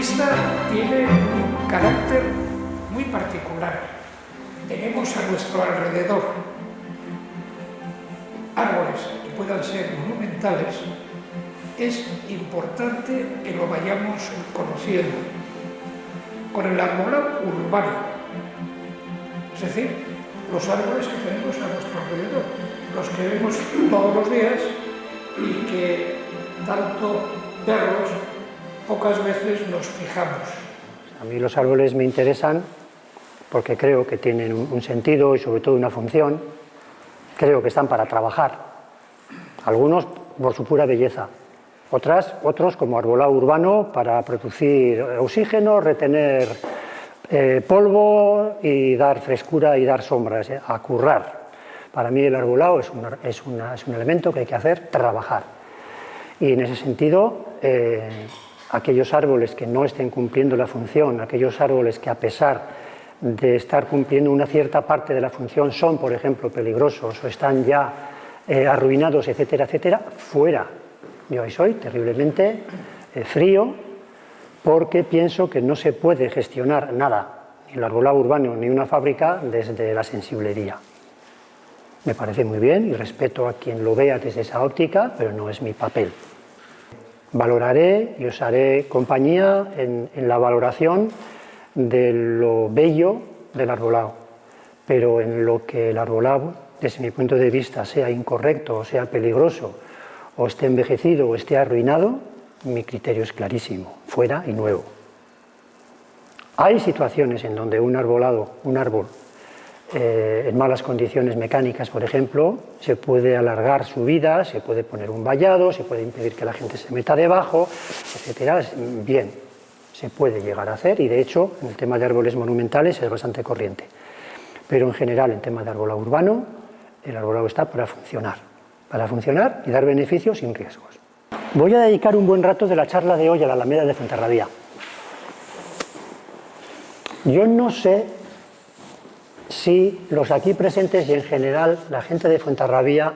Esta tiene un carácter muy particular. Tenemos a nuestro alrededor árboles que puedan ser monumentales. Es importante que lo vayamos conociendo con el arbolado urbano, es decir, los árboles que tenemos a nuestro alrededor, los que vemos todos los días y que tanto verlos pocas veces nos fijamos. A mí los árboles me interesan porque creo que tienen un sentido y sobre todo una función. Creo que están para trabajar, algunos por su pura belleza, otros como arbolado urbano para producir oxígeno, retener polvo y dar frescura y dar sombras, a currar. Para mí el arbolado es un elemento que hay que hacer trabajar. Y en ese sentido, aquellos árboles que no estén cumpliendo la función, aquellos árboles que a pesar de estar cumpliendo una cierta parte de la función son, por ejemplo, peligrosos o están ya arruinados, etcétera, etcétera, fuera. Yo hoy soy terriblemente frío porque pienso que no se puede gestionar nada, ni el arbolado urbano ni una fábrica, desde la sensiblería. Me parece muy bien y respeto a quien lo vea desde esa óptica, pero no es mi papel. Valoraré y os haré compañía en la valoración de lo bello del arbolado, pero en lo que el arbolado, desde mi punto de vista, sea incorrecto o sea peligroso, o esté envejecido o esté arruinado, mi criterio es clarísimo, fuera y nuevo. Hay situaciones en donde un árbol en malas condiciones mecánicas, por ejemplo, se puede alargar su vida, se puede poner un vallado, se puede impedir que la gente se meta debajo, etcétera. Bien, se puede llegar a hacer y de hecho en el tema de árboles monumentales es bastante corriente. Pero en general en tema de arbolado urbano, el arbolado está para funcionar y dar beneficios sin riesgos. Voy a dedicar un buen rato de la charla de hoy a la Alameda de Fuenterrabía. Yo no sé si los aquí presentes y en general la gente de Fuenterrabía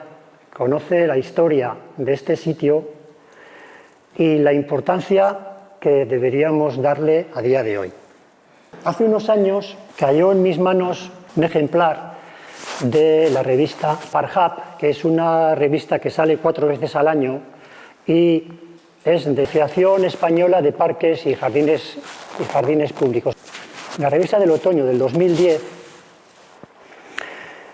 conoce la historia de este sitio y la importancia que deberíamos darle a día de hoy. Hace unos años cayó en mis manos un ejemplar de la revista Parhab, que es una revista que sale 4 veces al año y es de Asociación Española de Parques y Jardines Públicos. La revista del otoño del 2010,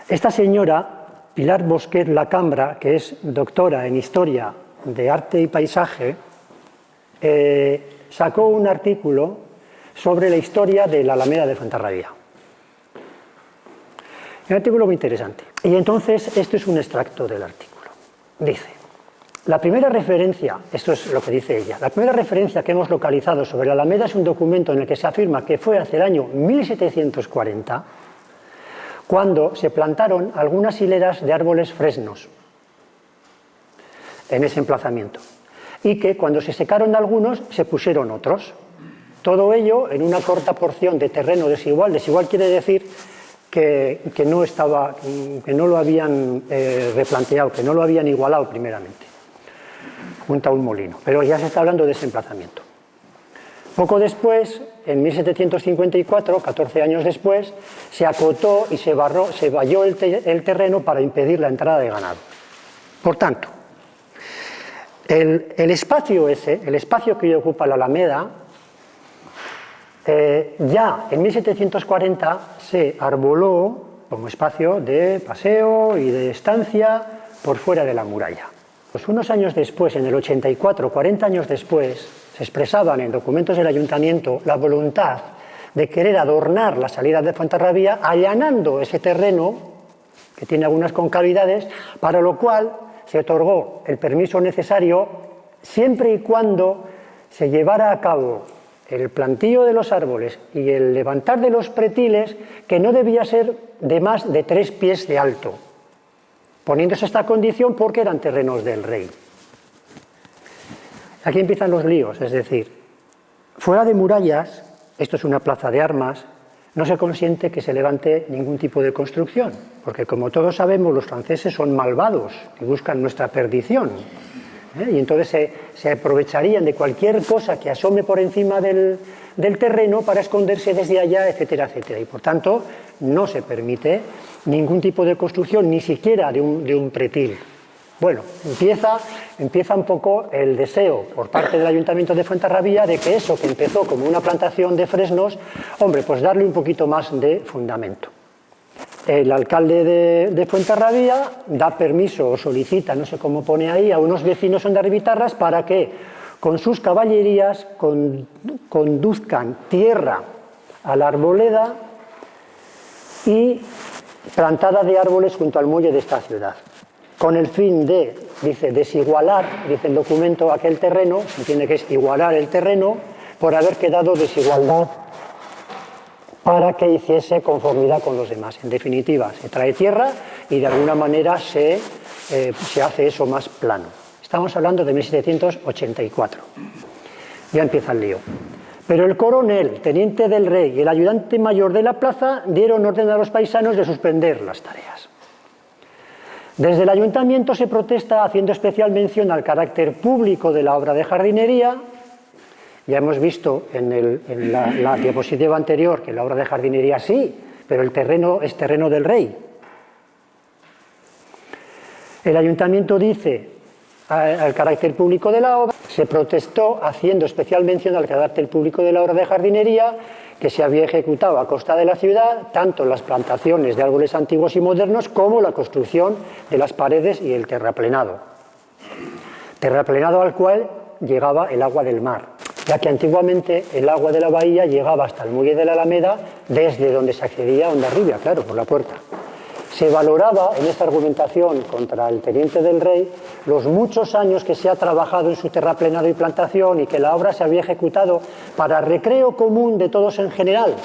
esta señora, Pilar Bosquet Lacambra, que es doctora en Historia de Arte y Paisaje, sacó un artículo sobre la historia de la Alameda de Fuenterrabía. Un artículo muy interesante. Y entonces, esto es un extracto del artículo. Dice, la primera referencia, esto es lo que dice ella, la primera referencia que hemos localizado sobre la Alameda es un documento en el que se afirma que fue hacia el año 1740 cuando se plantaron algunas hileras de árboles fresnos en ese emplazamiento y que cuando se secaron algunos se pusieron otros. Todo ello en una corta porción de terreno desigual. Desigual quiere decir que no lo habían replanteado, que no lo habían igualado primeramente, junto a un molino. Pero ya se está hablando de ese emplazamiento. Poco después, en 1754, 14 años después, se acotó y se valló el terreno para impedir la entrada de ganado. Por tanto, el espacio que hoy ocupa la Alameda, ya en 1740 se arboló como espacio de paseo y de estancia por fuera de la muralla. Pues unos años después, en el 84, 40 años después, se expresaban en documentos del ayuntamiento la voluntad de querer adornar la salida de Fuenterrabía allanando ese terreno que tiene algunas concavidades, para lo cual se otorgó el permiso necesario siempre y cuando se llevara a cabo el plantío de los árboles y el levantar de los pretiles, que no debía ser de más de 3 pies de alto, poniéndose esta condición porque eran terrenos del rey. Aquí empiezan los líos, es decir, fuera de murallas, esto es una plaza de armas, no se consiente que se levante ningún tipo de construcción, porque como todos sabemos los franceses son malvados y buscan nuestra perdición. Y entonces se aprovecharían de cualquier cosa que asome por encima del terreno para esconderse desde allá, etcétera, etcétera. Y por tanto no se permite ningún tipo de construcción, ni siquiera de un pretil. Bueno, empieza un poco el deseo por parte del Ayuntamiento de Fuenterrabía de que eso que empezó como una plantación de fresnos, hombre, pues darle un poquito más de fundamento. El alcalde de Fuenterrabía da permiso o solicita, no sé cómo pone ahí, a unos vecinos ondarribitarras para que con sus caballerías conduzcan tierra a la arboleda y plantada de árboles junto al muelle de esta ciudad, con el fin de, dice, desigualar, dice el documento, aquel terreno, se entiende que es igualar el terreno por haber quedado desigualdad para que hiciese conformidad con los demás. En definitiva, se trae tierra y de alguna manera se hace eso más plano. Estamos hablando de 1784. Ya empieza el lío. Pero el coronel, teniente del rey y el ayudante mayor de la plaza dieron orden a los paisanos de suspender las tareas. Desde el ayuntamiento se protesta haciendo especial mención al carácter público de la obra de jardinería. Ya hemos visto en la diapositiva anterior que la obra de jardinería sí, pero el terreno es terreno del rey. El ayuntamiento dice al carácter público de la obra, se protestó haciendo especial mención al carácter público de la obra de jardinería que se había ejecutado a costa de la ciudad, tanto las plantaciones de árboles antiguos y modernos como la construcción de las paredes y el terraplenado. Terraplenado al cual llegaba el agua del mar, ya que antiguamente el agua de la bahía llegaba hasta el muelle de la Alameda desde donde se accedía a Hondarribia, claro, por la puerta. Se valoraba en esta argumentación contra el teniente del rey los muchos años que se ha trabajado en su terraplenado y plantación y que la obra se había ejecutado para recreo común de todos en general,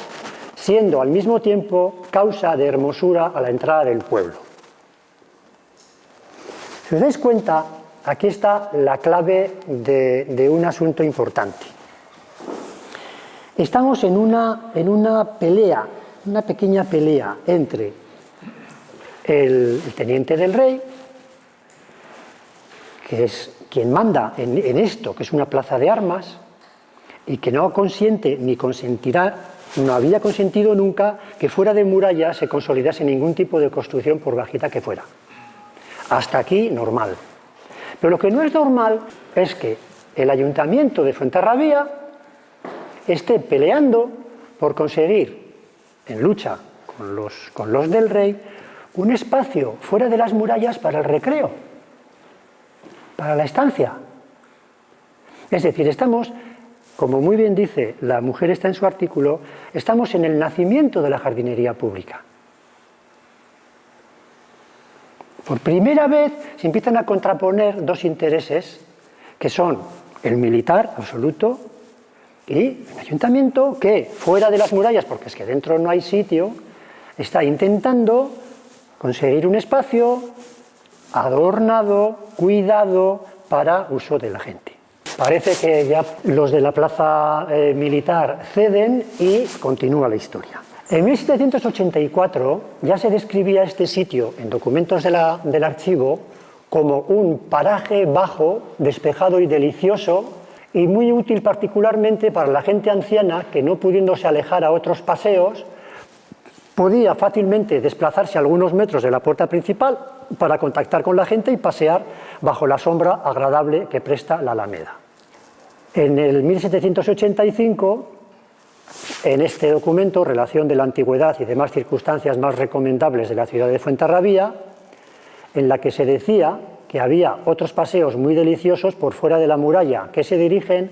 siendo al mismo tiempo causa de hermosura a la entrada del pueblo. Si os dais cuenta, aquí está la clave de un asunto importante. Estamos en una pelea, una pequeña pelea entre el teniente del rey, que es quien manda en esto, que es una plaza de armas, y que no consiente ni consentirá, no había consentido nunca que fuera de muralla se consolidase ningún tipo de construcción por bajita que fuera. Hasta aquí, normal. Pero lo que no es normal es que el ayuntamiento de Fuenterrabía esté peleando por conseguir, en lucha con los del rey, un espacio fuera de las murallas para el recreo, para la estancia. Es decir, estamos, como muy bien dice la mujer está en su artículo, estamos en el nacimiento de la jardinería pública. Por primera vez se empiezan a contraponer dos intereses, que son el militar absoluto y el ayuntamiento, que fuera de las murallas, porque es que dentro no hay sitio, está intentando conseguir un espacio adornado, cuidado, para uso de la gente. Parece que ya los de la plaza militar ceden y continúa la historia. En 1784 ya se describía este sitio en documentos del archivo como un paraje bajo, despejado y delicioso, y muy útil particularmente para la gente anciana que, no pudiéndose alejar a otros paseos, podía fácilmente desplazarse algunos metros de la puerta principal para contactar con la gente y pasear bajo la sombra agradable que presta la Alameda. En el 1785, en este documento, Relación de la Antigüedad y demás circunstancias más recomendables de la ciudad de Fuenterrabía, en la que se decía que había otros paseos muy deliciosos por fuera de la muralla que se dirigen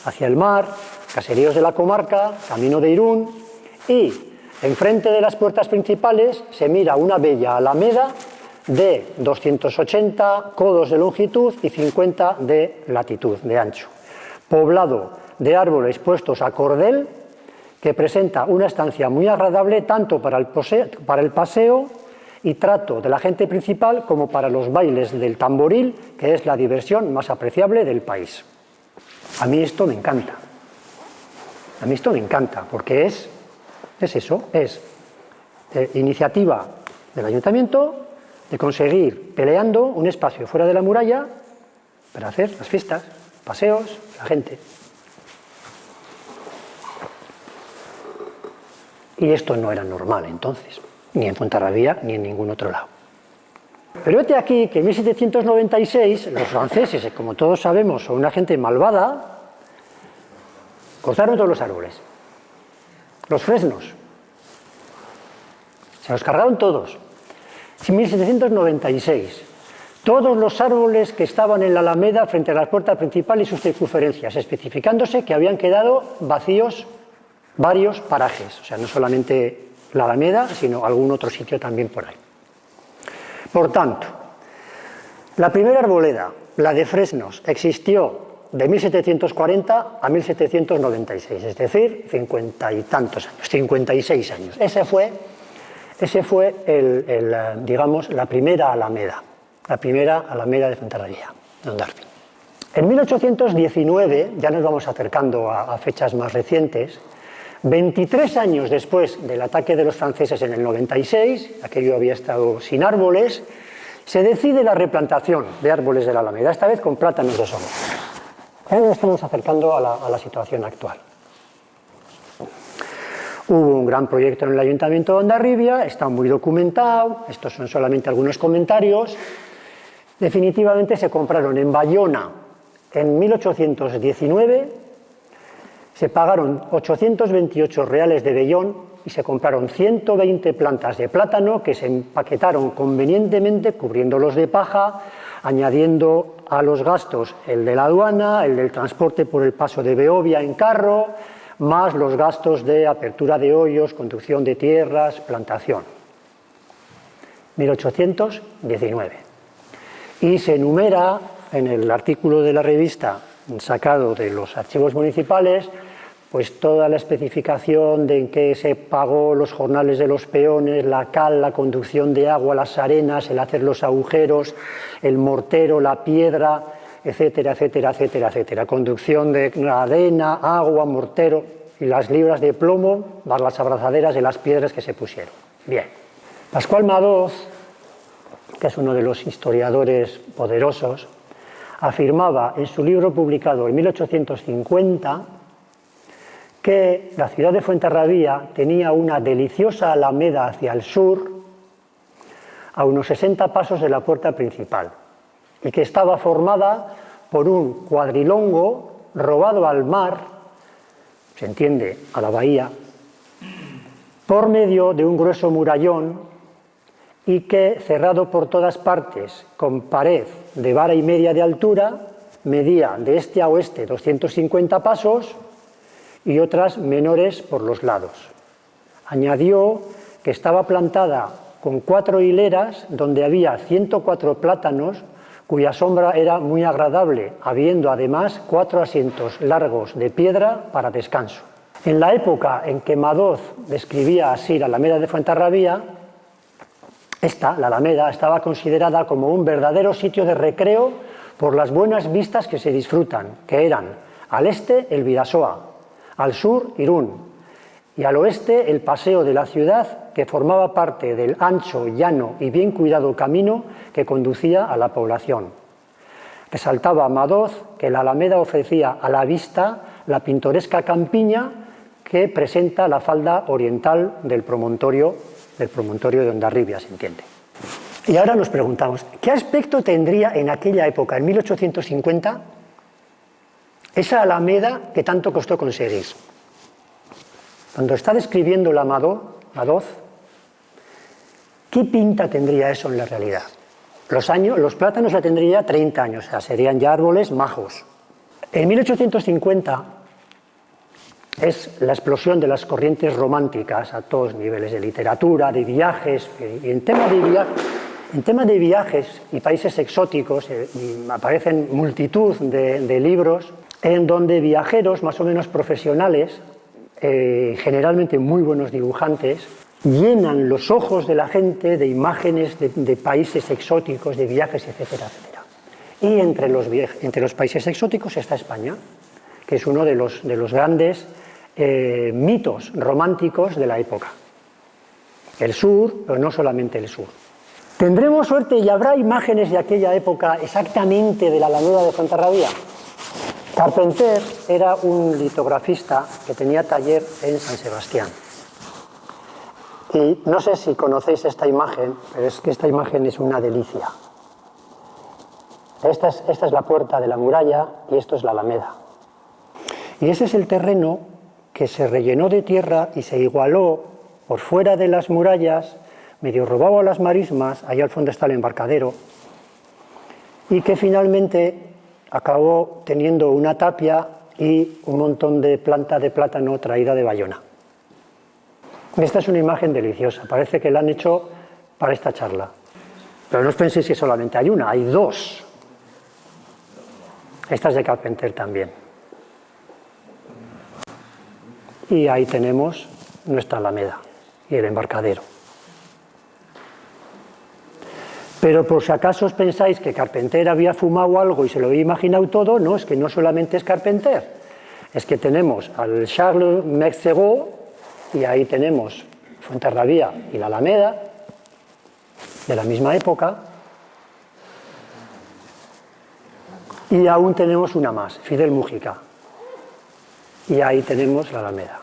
hacia el mar, caseríos de la comarca, camino de Irún, y enfrente de las puertas principales se mira una bella alameda de 280 codos de longitud y 50 de latitud, de ancho, poblado de árboles puestos a cordel, que presenta una estancia muy agradable tanto para el paseo y trato de la gente principal como para los bailes del tamboril, que es la diversión más apreciable del país. A mí esto me encanta. A mí esto me encanta, porque es eso, es iniciativa del ayuntamiento de conseguir, peleando, un espacio fuera de la muralla para hacer las fiestas, paseos, la gente. Y esto no era normal entonces, ni en Fuenterrabía ni en ningún otro lado. Pero vete aquí que en 1796 los franceses, como todos sabemos, son una gente malvada, cortaron todos los árboles, los fresnos, se los cargaron todos. En 1796, todos los árboles que estaban en la Alameda frente a la puerta principal y sus circunferencias, especificándose que habían quedado vacíos varios parajes, o sea, no solamente la Alameda, sino algún otro sitio también por ahí. Por tanto, la primera arboleda, la de fresnos, existió de 1740 a 1796, es decir, 50 y tantos años, 56 años. Ese fue digamos, la primera Alameda de Fuenterrabía, de Hondarribia. En 1819, ya nos vamos acercando a fechas más recientes, 23 años después del ataque de los franceses en el 96, aquello había estado sin árboles, se decide la replantación de árboles de la Alameda, esta vez con plátanos de sombra. Ya nos estamos acercando a la situación actual. Hubo un gran proyecto en el Ayuntamiento de Hondarribia, está muy documentado, estos son solamente algunos comentarios. Definitivamente se compraron en Bayona en 1819, se pagaron 828 reales de vellón y se compraron 120 plantas de plátano que se empaquetaron convenientemente cubriéndolos de paja, añadiendo a los gastos el de la aduana, el del transporte por el paso de Beovia en carro, más los gastos de apertura de hoyos, conducción de tierras, plantación. 1819. Y se enumera en el artículo de la revista sacado de los archivos municipales, pues toda la especificación de en qué se pagó los jornales de los peones, la cal, la conducción de agua, las arenas, el hacer los agujeros, el mortero, la piedra, etcétera, etcétera, etcétera, etcétera. Conducción de arena, agua, mortero y las libras de plomo, más las abrazaderas de las piedras que se pusieron. Bien. Pascual Madoz, que es uno de los historiadores poderosos, afirmaba en su libro publicado en 1850 que la ciudad de Fuenterrabía tenía una deliciosa alameda hacia el sur, a unos 60 pasos de la puerta principal, y que estaba formada por un cuadrilongo robado al mar, se entiende, a la bahía, por medio de un grueso murallón y que, cerrado por todas partes con pared de vara y media de altura, medía de este a oeste 250 pasos y otras menores por los lados. Añadió que estaba plantada con 4 hileras donde había 104 plátanos cuya sombra era muy agradable, habiendo además 4 asientos largos de piedra para descanso. En la época en que Madoz describía así la Alameda de Fuenterrabía, la Alameda, estaba considerada como un verdadero sitio de recreo por las buenas vistas que se disfrutan, que eran al este el Bidasoa, al sur Irún y al oeste el paseo de la ciudad que formaba parte del ancho, llano y bien cuidado camino que conducía a la población. Resaltaba Madoz que la Alameda ofrecía a la vista la pintoresca campiña que presenta la falda oriental del promontorio de Hondarribia, se entiende. Y ahora nos preguntamos, ¿qué aspecto tendría en aquella época, en 1850, esa Alameda que tanto costó conseguir? Cuando está describiendo la Madoz, ¿qué pinta tendría eso en la realidad? Los plátanos ya tendrían 30 años, o sea, serían ya árboles majos. En 1850 es la explosión de las corrientes románticas a todos niveles, de literatura, de viajes. Y en tema de viajes y países exóticos aparecen multitud de libros en donde viajeros más o menos profesionales, generalmente muy buenos dibujantes, llenan los ojos de la gente de imágenes de países exóticos, de viajes, etcétera, etcétera. Y entre los países exóticos está España, que es uno de los grandes mitos románticos de la época. El sur, pero no solamente el sur. ¿Tendremos suerte y habrá imágenes de aquella época exactamente de la Alameda de Fuenterrabía? Carpenter era un litografista que tenía taller en San Sebastián. Y no sé si conocéis esta imagen, pero es que esta imagen es una delicia. Esta es la puerta de la muralla y esto es la Alameda. Y ese es el terreno que se rellenó de tierra y se igualó por fuera de las murallas, medio robado a las marismas, allá al fondo está el embarcadero, y que finalmente acabó teniendo una tapia y un montón de planta de plátano traída de Bayona. Esta es una imagen deliciosa, parece que la han hecho para esta charla. Pero no os penséis que solamente hay una, hay dos. Esta es de Carpenter también. Y ahí tenemos nuestra Alameda y el embarcadero. Pero por si acaso os pensáis que Carpenter había fumado algo y se lo había imaginado todo, no, es que no solamente es Carpenter, es que tenemos al Charles Mercego y ahí tenemos Fuenterrabía y la Alameda, de la misma época, y aún tenemos una más, Fidel Múgica, y ahí tenemos la Alameda.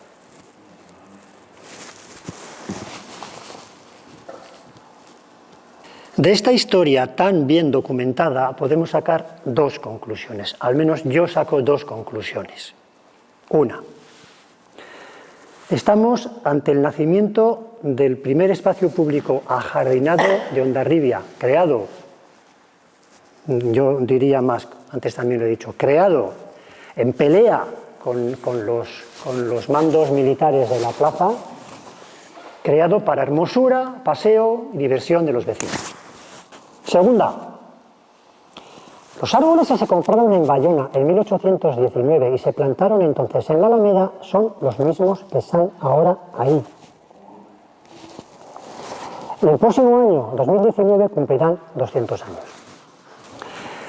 De esta historia tan bien documentada podemos sacar dos conclusiones, al menos yo saco dos conclusiones. Una, estamos ante el nacimiento del primer espacio público ajardinado de Hondarribia, creado, yo diría más, antes también lo he dicho, creado en pelea con los mandos militares de la plaza, creado para hermosura, paseo y diversión de los vecinos. Segunda, los árboles que se compraron en Bayona en 1819 y se plantaron entonces en la Alameda son los mismos que están ahora ahí. Y el próximo año, 2019, cumplirán 200 años.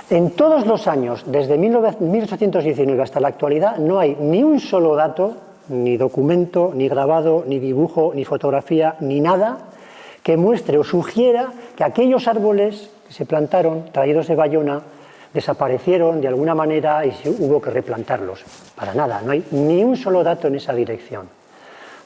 En todos los años, desde 1819 hasta la actualidad, no hay ni un solo dato, ni documento, ni grabado, ni dibujo, ni fotografía, ni nada que muestre o sugiera que aquellos árboles que se plantaron, traídos de Bayona, desaparecieron de alguna manera y hubo que replantarlos. Para nada, no hay ni un solo dato en esa dirección.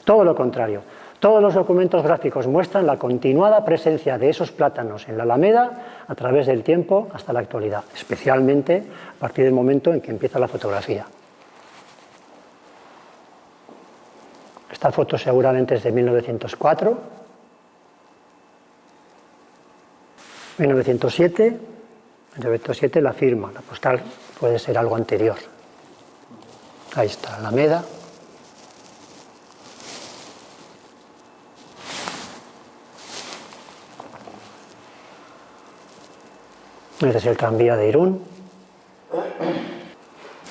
Todo lo contrario, todos los documentos gráficos muestran la continuada presencia de esos plátanos en la Alameda a través del tiempo hasta la actualidad, especialmente a partir del momento en que empieza la fotografía. Esta foto seguramente es de 1904. 1907 la firma, la postal puede ser algo anterior. Ahí está, Alameda. Este es el tranvía de Irún.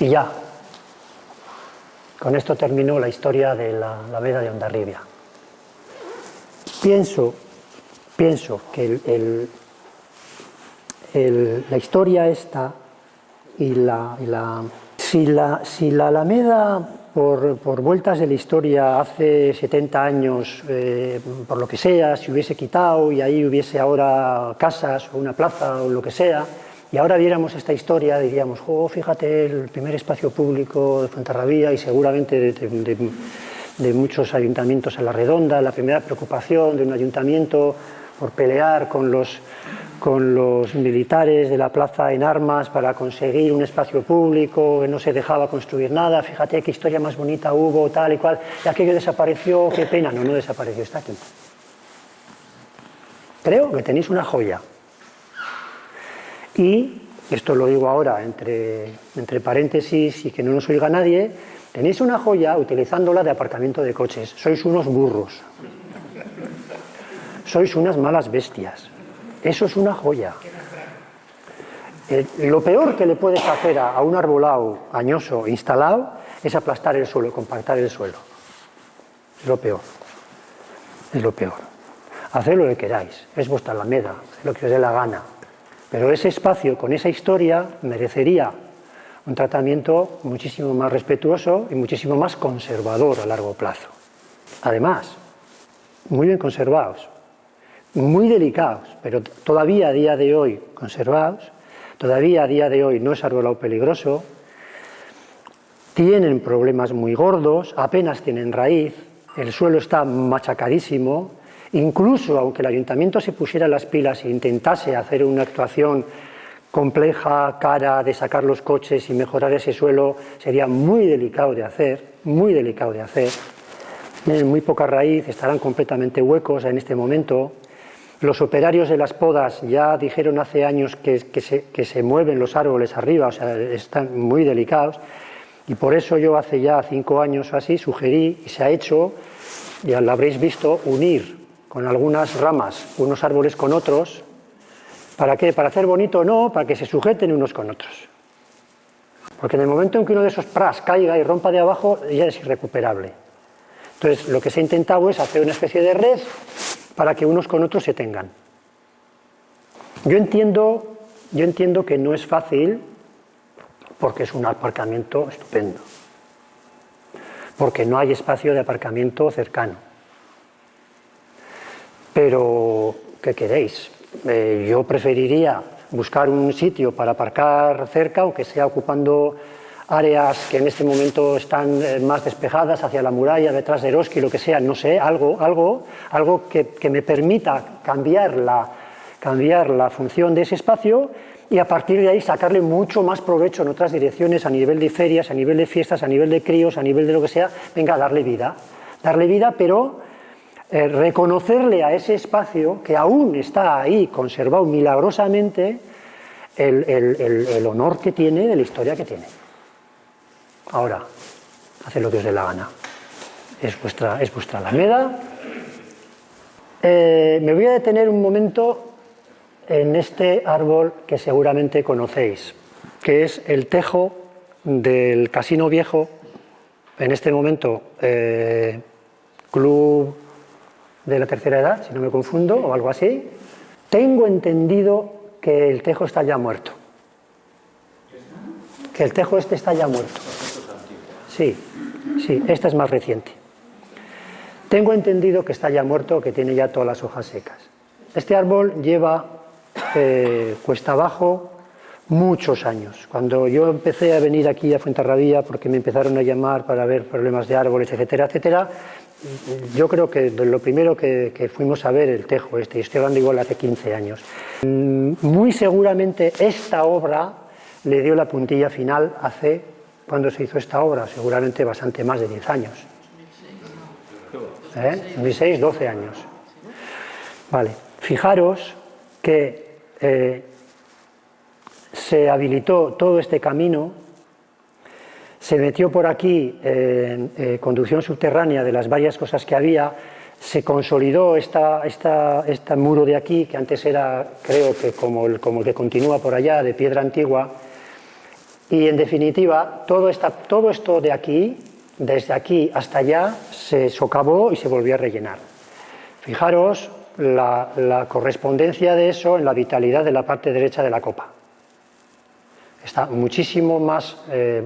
Y ya, con esto terminó la historia de la Alameda de Hondarribia. Pienso que la historia esta y si la Alameda por vueltas de la historia hace 70 años, por lo que sea, se hubiese quitado y ahí hubiese ahora casas o una plaza o lo que sea, y ahora viéramos esta historia, diríamos, oh, fíjate, el primer espacio público de Fuenterrabía y seguramente de muchos ayuntamientos a la redonda, la primera preocupación de un ayuntamiento por pelear con los militares de la plaza en armas para conseguir un espacio público, que no se dejaba construir nada, fíjate qué historia más bonita hubo, tal y cual, y aquello desapareció, qué pena. No, no desapareció, está aquí. Creo que tenéis una joya. Y, esto lo digo ahora entre paréntesis y que no nos oiga nadie, tenéis una joya utilizándola de aparcamiento de coches. Sois unos burros. Sois unas malas bestias. Eso es una joya. Lo peor que le puedes hacer a un arbolado añoso instalado es aplastar el suelo, compactar el suelo. Es lo peor. Es lo peor. Haced lo que queráis, es vuestra Alameda, haced lo que os dé la gana. Pero ese espacio con esa historia merecería un tratamiento muchísimo más respetuoso y muchísimo más conservador a largo plazo. Además, muy bien conservados. muy delicados, pero todavía a día de hoy conservados, todavía a día de hoy no es arbolado peligroso, tienen problemas muy gordos, apenas tienen raíz, el suelo está machacadísimo, incluso aunque el ayuntamiento se pusiera las pilas e intentase hacer una actuación compleja, cara, de sacar los coches y mejorar ese suelo, sería muy delicado de hacer, muy delicado de hacer. Tienen muy poca raíz, estarán completamente huecos en este momento. Los operarios de las podas ya dijeron hace años que se mueven los árboles arriba, o sea, están muy delicados. Y por eso yo hace ya 5 años o así sugerí, y se ha hecho, ya lo habréis visto, unir con algunas ramas unos árboles con otros. ¿Para qué? ¿Para hacer bonito? No, para que se sujeten unos con otros. Porque en el momento en que uno de esos pras caiga y rompa de abajo, ya es irrecuperable. Entonces, lo que se ha intentado es hacer una especie de red para que unos con otros se tengan. Yo entiendo que no es fácil, porque es un aparcamiento estupendo, porque no hay espacio de aparcamiento cercano. Pero, ¿qué queréis? Yo preferiría buscar un sitio para aparcar cerca, aunque sea ocupando áreas que en este momento están más despejadas hacia la muralla, detrás de Eroski, lo que sea, no sé, algo que me permita cambiar la función de ese espacio y a partir de ahí sacarle mucho más provecho en otras direcciones, a nivel de ferias, a nivel de fiestas, a nivel de críos, a nivel de lo que sea, venga, darle vida, pero reconocerle a ese espacio que aún está ahí conservado milagrosamente el honor que tiene de la historia que tiene. Ahora, haced lo que os dé la gana. Es vuestra alameda. Me voy a detener un momento en este árbol que seguramente conocéis, que es el tejo del Casino Viejo, en este momento Club de la Tercera Edad, si no me confundo, o algo así. Tengo entendido que el tejo está ya muerto. Que el tejo este está ya muerto. Sí, esta es más reciente. Tengo entendido que está ya muerto, que tiene ya todas las hojas secas. Este árbol lleva cuesta abajo muchos años. Cuando yo empecé a venir aquí a Fuenterrabía, porque me empezaron a llamar para ver problemas de árboles, etcétera, etcétera, yo creo que lo primero que fuimos a ver el tejo este, y estoy hablando igual hace 15 años. Muy seguramente esta obra le dio la puntilla final hace, ¿cuándo se hizo esta obra? Seguramente bastante más de 10 años. 2006, 12 años. Vale, fijaros que se habilitó todo este camino, se metió por aquí conducción subterránea de las varias cosas que había, se consolidó este muro de aquí, que antes era, creo que como el que continúa por allá, de piedra antigua, y en definitiva todo esto de aquí, desde aquí hasta allá, se socavó y se volvió a rellenar. Fijaros la correspondencia de eso en la vitalidad de la parte derecha de la copa. Está muchísimo más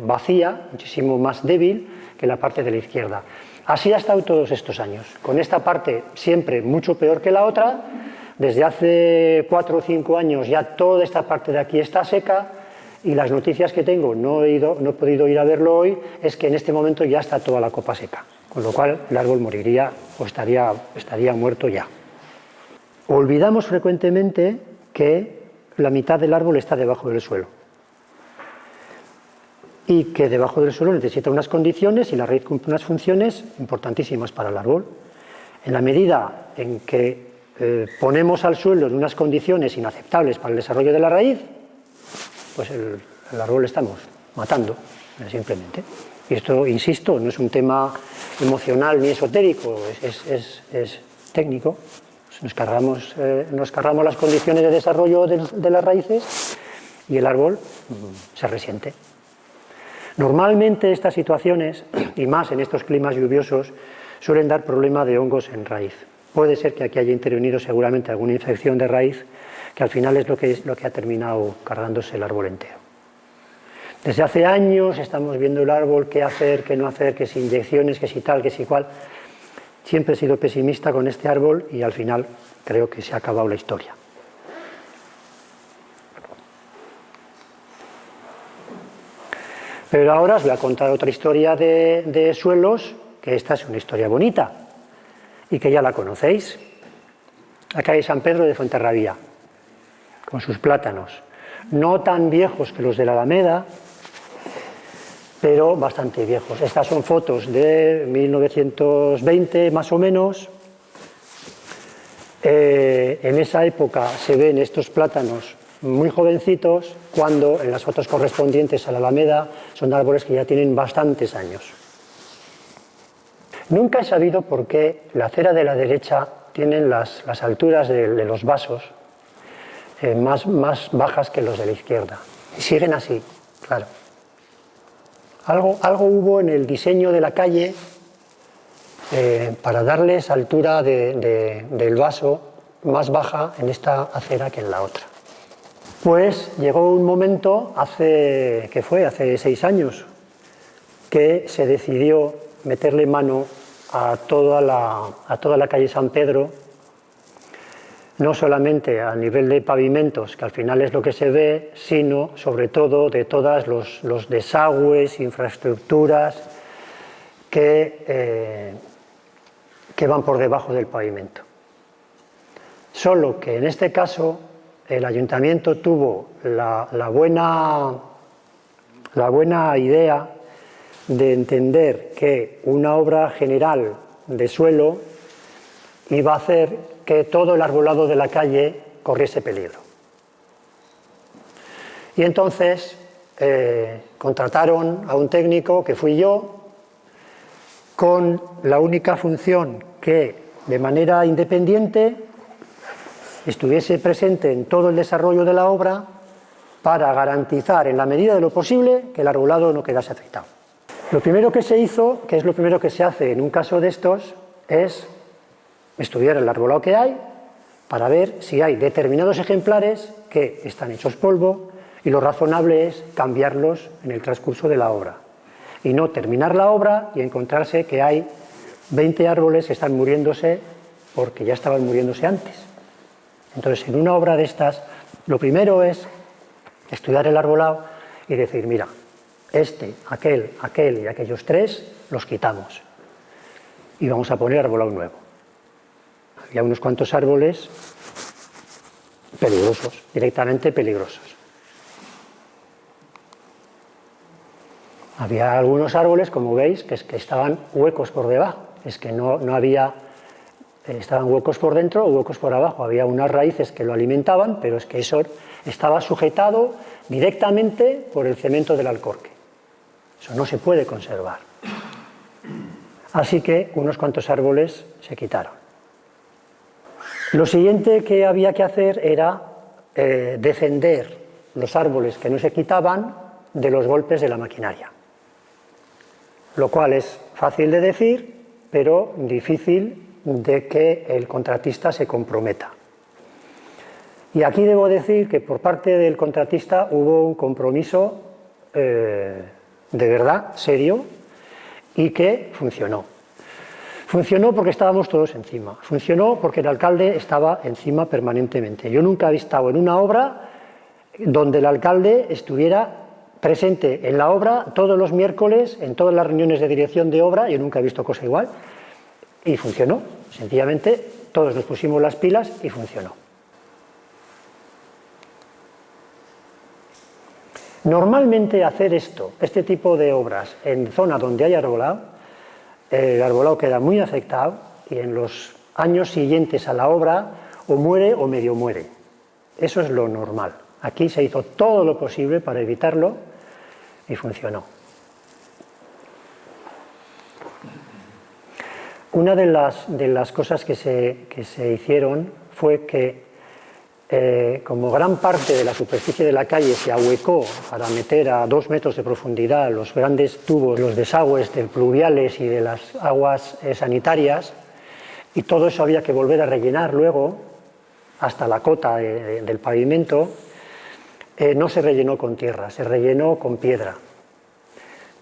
vacía, muchísimo más débil que la parte de la izquierda. Así ha estado todos estos años, con esta parte siempre mucho peor que la otra. Desde hace 4 o 5 años ya toda esta parte de aquí está seca, y las noticias que tengo, no he podido ir a verlo hoy, es que en este momento ya está toda la copa seca, con lo cual el árbol moriría o estaría muerto ya. Olvidamos frecuentemente que la mitad del árbol está debajo del suelo y que debajo del suelo necesita unas condiciones y la raíz cumple unas funciones importantísimas para el árbol. En la medida en que ponemos al suelo en unas condiciones inaceptables para el desarrollo de la raíz, pues el árbol le estamos matando, simplemente. Y esto, insisto, no es un tema emocional ni esotérico, es técnico. Nos cargamos las condiciones de desarrollo de las raíces y el árbol se resiente. Normalmente estas situaciones, y más en estos climas lluviosos, suelen dar problema de hongos en raíz. Puede ser que aquí haya intervenido seguramente alguna infección de raíz, que al final es lo que ha terminado cargándose el árbol entero. Desde hace años estamos viendo el árbol, qué hacer, qué no hacer, qué si inyecciones, qué si tal, qué si cual. Siempre he sido pesimista con este árbol y al final creo que se ha acabado la historia. Pero ahora os voy a contar otra historia de suelos, que esta es una historia bonita y que ya la conocéis. La calle San Pedro de Fuenterrabía, con sus plátanos, no tan viejos que los de la Alameda, pero bastante viejos. Estas son fotos de 1920 más o menos. En esa época se ven estos plátanos muy jovencitos, cuando en las fotos correspondientes a la Alameda son árboles que ya tienen bastantes años. Nunca he sabido por qué la acera de la derecha tiene las alturas de los vasos más bajas que los de la izquierda. Y siguen así, claro. Algo hubo en el diseño de la calle para darles altura del vaso más baja en esta acera que en la otra. Pues llegó un momento, hace 6 años, que se decidió meterle mano a toda la calle San Pedro, no solamente a nivel de pavimentos, que al final es lo que se ve, sino sobre todo de todos los desagües, infraestructuras que van por debajo del pavimento. Solo que en este caso el ayuntamiento tuvo la buena idea de entender que una obra general de suelo iba a hacer que todo el arbolado de la calle corriese peligro. Y entonces contrataron a un técnico, que fui yo, con la única función que de manera independiente estuviese presente en todo el desarrollo de la obra para garantizar en la medida de lo posible que el arbolado no quedase afectado. Lo primero que se hizo, que es lo primero que se hace en un caso de estos, es estudiar el arbolado que hay para ver si hay determinados ejemplares que están hechos polvo y lo razonable es cambiarlos en el transcurso de la obra y no terminar la obra y encontrarse que hay 20 árboles que están muriéndose porque ya estaban muriéndose antes. Entonces, en una obra de estas, lo primero es estudiar el arbolado y decir, mira, este, aquel y aquellos 3 los quitamos y vamos a poner arbolado nuevo. Había unos cuantos árboles peligrosos, directamente peligrosos. Había algunos árboles, como veis, que estaban huecos por debajo, es que no había... Estaban huecos por dentro o huecos por abajo. Había unas raíces que lo alimentaban, pero es que eso estaba sujetado directamente por el cemento del alcorque. Eso no se puede conservar. Así que unos cuantos árboles se quitaron. Lo siguiente que había que hacer era defender los árboles que no se quitaban de los golpes de la maquinaria. Lo cual es fácil de decir, pero difícil de que el contratista se comprometa. Y aquí debo decir que por parte del contratista hubo un compromiso de verdad, serio, y que funcionó. Funcionó porque estábamos todos encima, funcionó porque el alcalde estaba encima permanentemente. Yo nunca he estado en una obra donde el alcalde estuviera presente en la obra todos los miércoles, en todas las reuniones de dirección de obra, yo nunca he visto cosa igual, y funcionó. Sencillamente, todos nos pusimos las pilas y funcionó. Normalmente hacer este tipo de obras en zona donde hay arbolado, el arbolado queda muy afectado y en los años siguientes a la obra o muere o medio muere. Eso es lo normal. Aquí se hizo todo lo posible para evitarlo y funcionó. Una de las cosas que se hicieron fue que, como gran parte de la superficie de la calle se ahuecó para meter a 2 metros de profundidad los grandes tubos, los desagües de pluviales y de las aguas sanitarias, y todo eso había que volver a rellenar luego hasta la cota del pavimento, no se rellenó con tierra, se rellenó con piedra.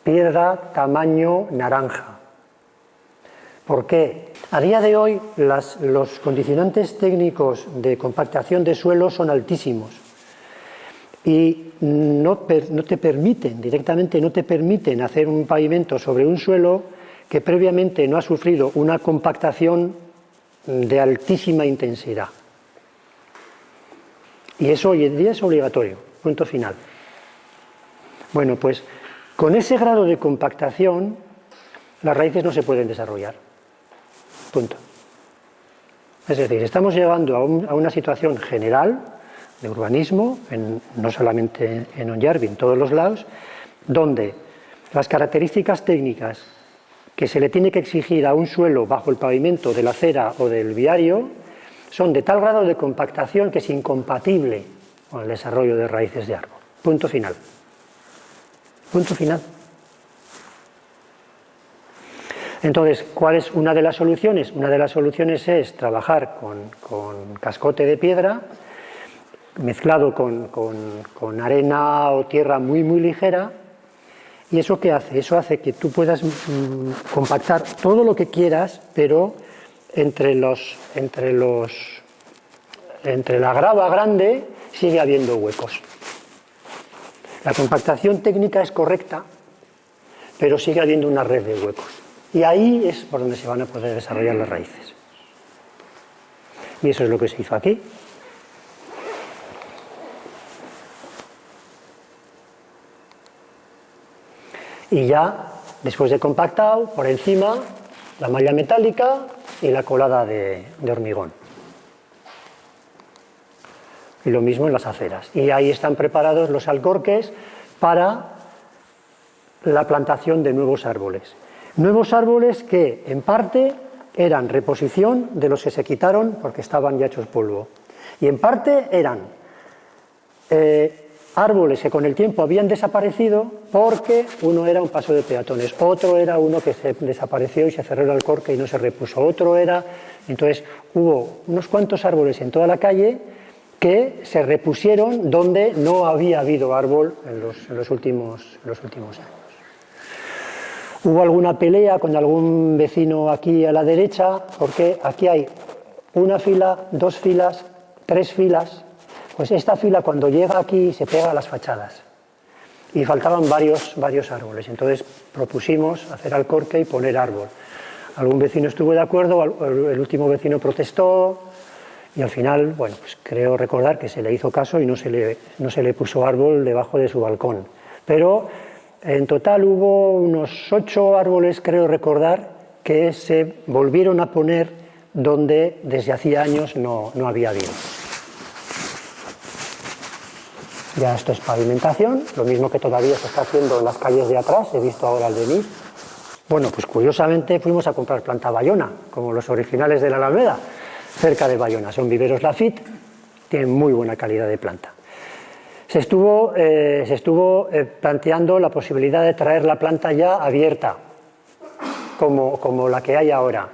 Piedra tamaño naranja. ¿Por qué? A día de hoy los condicionantes técnicos de compactación de suelo son altísimos y no te permiten, directamente no te permiten hacer un pavimento sobre un suelo que previamente no ha sufrido una compactación de altísima intensidad. Y eso hoy en día es obligatorio, punto final. Bueno, pues con ese grado de compactación las raíces no se pueden desarrollar. Punto. Es decir, estamos llegando a una situación general de urbanismo, no solamente en Onyarbi, en todos los lados, donde las características técnicas que se le tiene que exigir a un suelo bajo el pavimento de la acera o del viario son de tal grado de compactación que es incompatible con el desarrollo de raíces de árbol. Punto final. Punto final. Entonces, ¿cuál es una de las soluciones? Una de las soluciones es trabajar con cascote de piedra mezclado con arena o tierra muy ligera. ¿Y eso qué hace? Eso hace que tú puedas compactar todo lo que quieras, pero entre la grava grande sigue habiendo huecos. La compactación técnica es correcta, pero sigue habiendo una red de huecos. Y ahí es por donde se van a poder desarrollar las raíces. Y eso es lo que se hizo aquí. Y ya, después de compactado, por encima, la malla metálica y la colada de hormigón. Y lo mismo en las aceras. Y ahí están preparados los alcorques para la plantación de nuevos árboles. Nuevos árboles que, en parte, eran reposición de los que se quitaron porque estaban ya hechos polvo. Y en parte eran árboles que con el tiempo habían desaparecido porque uno era un paso de peatones, otro era uno que se desapareció y se cerró el alcorque y no se repuso, otro era... Entonces hubo unos cuantos árboles en toda la calle que se repusieron donde no había habido árbol en los últimos años. Hubo alguna pelea con algún vecino aquí a la derecha, porque aquí hay una fila, 2 filas, 3 filas. Pues esta fila cuando llega aquí se pega a las fachadas. Y faltaban varios árboles. Entonces propusimos hacer alcorque y poner árbol. Algún vecino estuvo de acuerdo, el último vecino protestó y al final, bueno, pues creo recordar que se le hizo caso y no se le puso árbol debajo de su balcón. Pero en total hubo unos 8 árboles, creo recordar, que se volvieron a poner donde desde hacía años no había habido. Ya esto es pavimentación, lo mismo que todavía se está haciendo en las calles de atrás, he visto ahora al venir. Bueno, pues curiosamente fuimos a comprar planta Bayona, como los originales de la Alameda, cerca de Bayona. Son viveros Lafitte, tienen muy buena calidad de planta. Se estuvo planteando la posibilidad de traer la planta ya abierta, como la que hay ahora.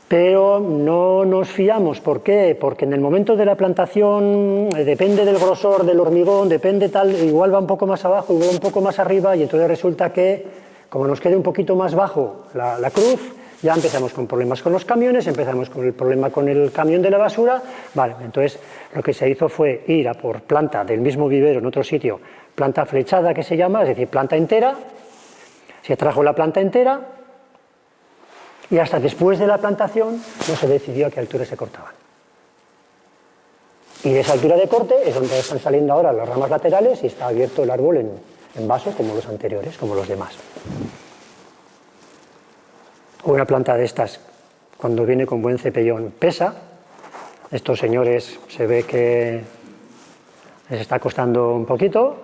Pero no nos fiamos. ¿Por qué? Porque en el momento de la plantación depende del grosor del hormigón, depende tal, igual va un poco más abajo, igual un poco más arriba, y entonces resulta que, como nos quede un poquito más bajo la cruz, ya empezamos con problemas con los camiones, empezamos con el problema con el camión de la basura. Vale, entonces lo que se hizo fue ir a por planta del mismo vivero en otro sitio, planta flechada que se llama, es decir, planta entera. Se trajo la planta entera y hasta después de la plantación no se decidió a qué altura se cortaban. Y de esa altura de corte es donde están saliendo ahora las ramas laterales y está abierto el árbol en vaso como los anteriores, como los demás. Una planta de estas, cuando viene con buen cepellón, pesa. Estos señores se ve que les está costando un poquito.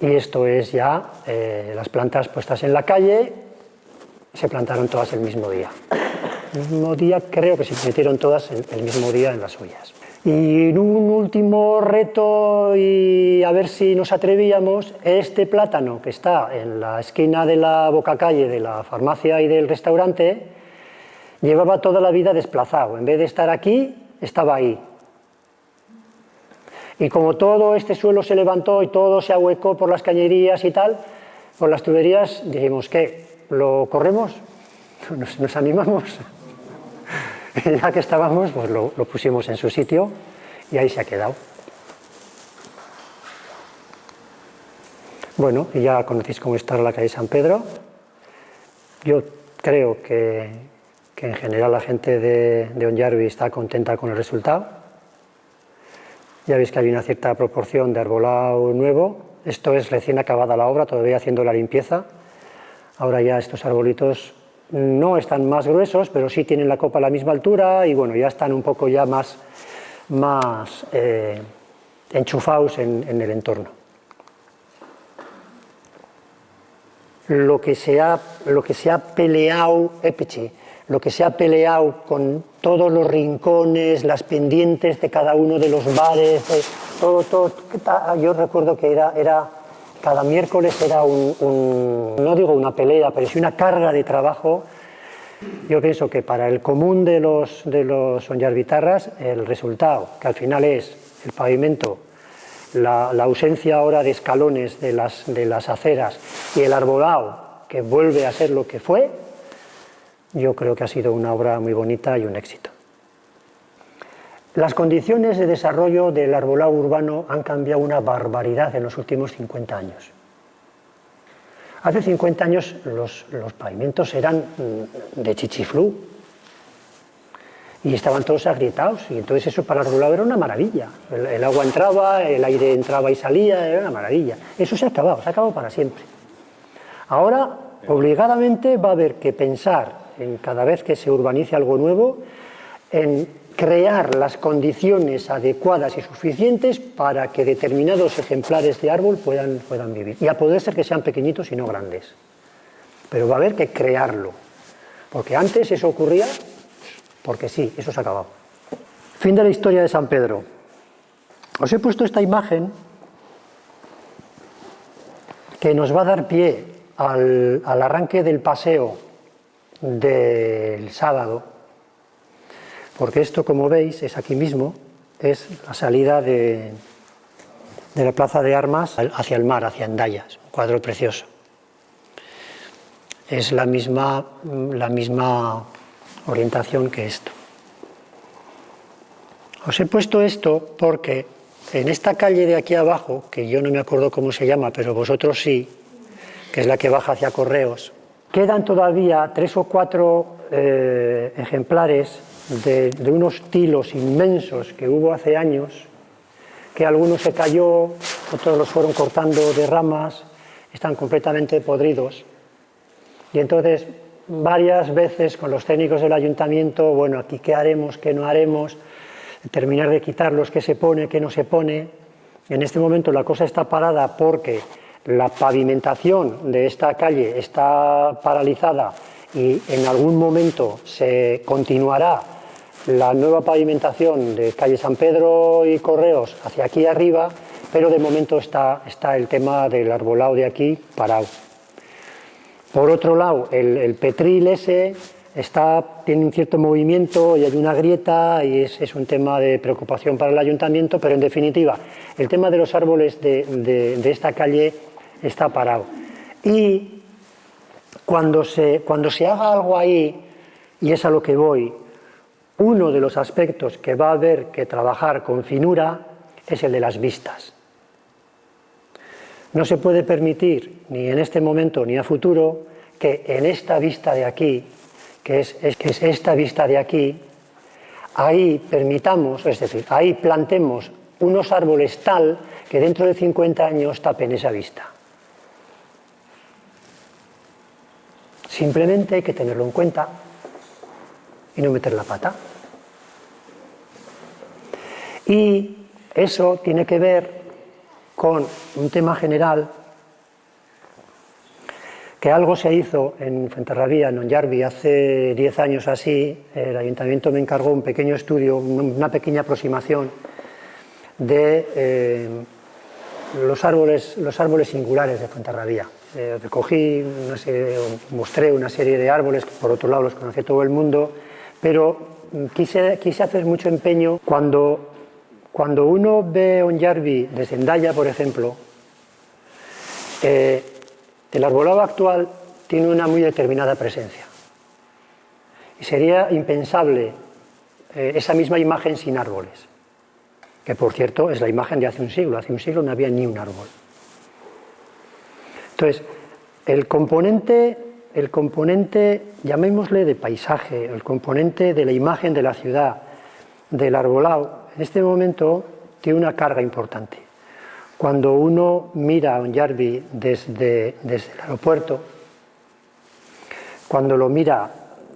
Y esto es ya las plantas puestas en la calle, se plantaron todas el mismo día. El mismo día, creo que se metieron todas el mismo día en las suyas. Y en un último reto, y a ver si nos atrevíamos, este plátano que está en la esquina de la bocacalle de la farmacia y del restaurante, llevaba toda la vida desplazado. En vez de estar aquí, estaba ahí. Y como todo este suelo se levantó y todo se ahuecó por las cañerías y tal, por las tuberías, dijimos, ¿qué? ¿Lo corremos? nos animamos, y ya que estábamos, pues lo pusimos en su sitio y ahí se ha quedado. Bueno, y ya conocéis cómo está la calle San Pedro. Yo creo que en general la gente de Onyarbi está contenta con el resultado. Ya veis que hay una cierta proporción de arbolado nuevo. Esto es recién acabada la obra, todavía haciendo la limpieza. Ahora ya estos arbolitos no están más gruesos, pero sí tienen la copa a la misma altura y bueno, ya están un poco ya más enchufados en el entorno. Lo que se ha peleado, lo que se ha peleado con todos los rincones, las pendientes de cada uno de los bares, todo, yo recuerdo que era cada miércoles era no digo una pelea, pero sí una carga de trabajo. Yo pienso que para el común de los onyarbitarras, el resultado, que al final es el pavimento, la ausencia ahora de escalones de las aceras y el arbolado, que vuelve a ser lo que fue, yo creo que ha sido una obra muy bonita y un éxito. Las condiciones de desarrollo del arbolado urbano han cambiado una barbaridad en los últimos 50 años. Hace 50 años los pavimentos eran de chichiflú y estaban todos agrietados, y entonces eso para el arbolado era una maravilla. El agua entraba, el aire entraba y salía, era una maravilla. Eso se ha acabado para siempre. Ahora, obligadamente, va a haber que pensar, en cada vez que se urbanice algo nuevo, en crear las condiciones adecuadas y suficientes para que determinados ejemplares de árbol puedan vivir. Y a poder ser que sean pequeñitos y no grandes. Pero va a haber que crearlo, porque antes eso ocurría porque sí, eso se ha acabado. Fin de la historia de San Pedro. Os he puesto esta imagen que nos va a dar pie al arranque del paseo del sábado, porque esto, como veis, es aquí mismo, es la salida de la Plaza de Armas hacia el mar, hacia Hendaya. Un cuadro precioso. Es la misma orientación que esto. Os he puesto esto porque en esta calle de aquí abajo, que yo no me acuerdo cómo se llama, pero vosotros sí, que es la que baja hacia Correos, quedan todavía 3 o 4 ejemplares de unos tilos inmensos que hubo hace años, que algunos se cayó, otros los fueron cortando de ramas, están completamente podridos. Y entonces, varias veces con los técnicos del ayuntamiento, bueno, aquí qué haremos, qué no haremos, terminar de quitarlos, qué se pone, qué no se pone. En este momento la cosa está parada porque la pavimentación de esta calle está paralizada y en algún momento se continuará la nueva pavimentación de calle San Pedro y Correos hacia aquí arriba, pero de momento está el tema del arbolado de aquí parado. Por otro lado, el petril ese tiene un cierto movimiento y hay una grieta y es un tema de preocupación para el ayuntamiento, pero en definitiva, el tema de los árboles de esta calle está parado. Y cuando se haga algo ahí, y es a lo que voy, uno de los aspectos que va a haber que trabajar con finura es el de las vistas. No se puede permitir, ni en este momento ni a futuro, que en esta vista de aquí, que es esta vista de aquí, ahí permitamos, es decir, ahí plantemos unos árboles tal que dentro de 50 años tapen esa vista. Simplemente hay que tenerlo en cuenta y no meter la pata. Y eso tiene que ver con un tema general, que algo se hizo en Fuenterrabía, en Onyarbi, hace 10 años así. El ayuntamiento me encargó un pequeño estudio, una pequeña aproximación de los árboles singulares de Fuenterrabía. Recogí, mostré una serie de árboles, que por otro lado los conoce todo el mundo, pero quise hacer mucho empeño. Cuando uno ve Onyarbi desde Hendaya, por ejemplo, el arbolado actual tiene una muy determinada presencia. Y sería impensable esa misma imagen sin árboles, que por cierto es la imagen de hace un siglo no había ni un árbol. Entonces, el componente, llamémosle de paisaje, el componente de la imagen de la ciudad, del arbolado, en este momento tiene una carga importante. Cuando uno mira a Onyarbi desde el aeropuerto, cuando lo mira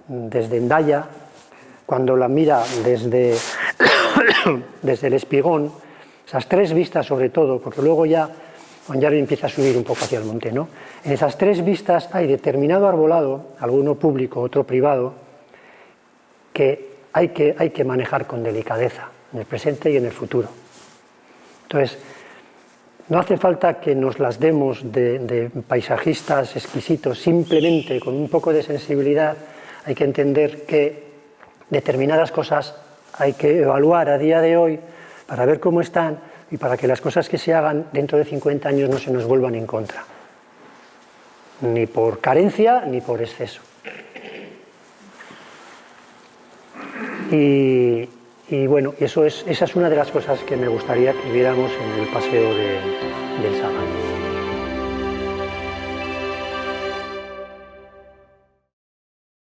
desde Hendaya, cuando la mira desde el Espigón, esas tres vistas sobre todo, porque luego ya Onyarbi empieza a subir un poco hacia el monte, ¿no? En esas tres vistas hay determinado arbolado, alguno público, otro privado, que hay que manejar con delicadeza en el presente y en el futuro. Entonces, no hace falta que nos las demos de paisajistas exquisitos, simplemente con un poco de sensibilidad hay que entender que determinadas cosas hay que evaluar a día de hoy para ver cómo están y para que las cosas que se hagan dentro de 50 años no se nos vuelvan en contra, ni por carencia ni por exceso. Y bueno, esa es una de las cosas que me gustaría que viéramos en el paseo del Sagán.